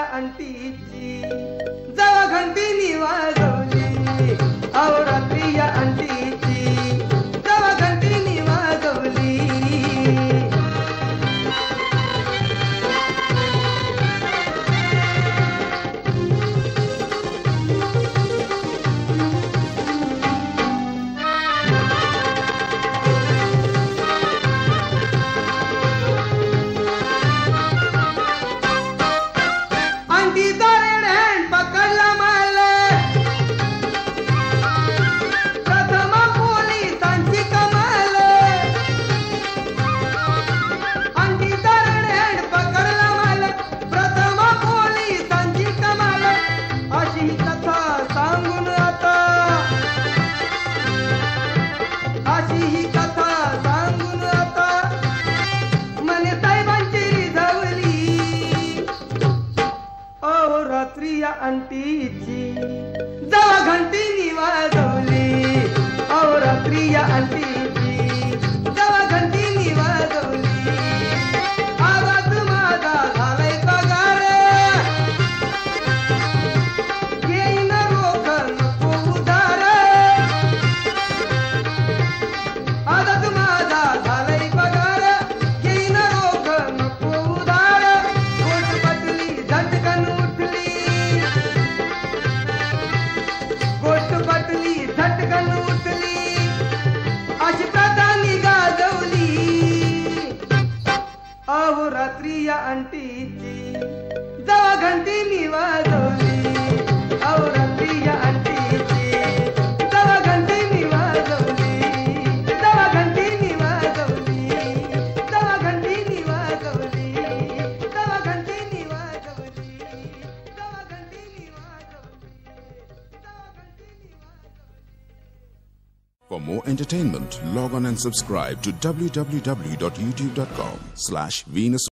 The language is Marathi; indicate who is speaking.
Speaker 1: या अंटीची जवा घंटीनी वाजवली अहो रात्री या अंटीची जवा घंटीनी वाजवली अंटीची जवा घंटीनी वाजवली अहो रात्री या अंटीची जवा घंटीनी वाजवली आवाज माझा झालाय पगार घेईन रोख नको उधार आवाज माझा झालाय पगार घेईन रोख नको उधार पोट पटली झटकन उठली पटली झटकन उठली अशी प्रधानी गाजवली अहो रात्री या अंटीची जवा घंटीनी वाजवली अहो रात्री या अंटीची जवा घंटीनी वाजवली जवा घंटीनी वाजवली जवा घंटीनी वाजवली जवा घंटीनी वाजवली जवा घंटीनी वाजवली.
Speaker 2: For more entertainment, log on and subscribe to www.youtube.com/Venus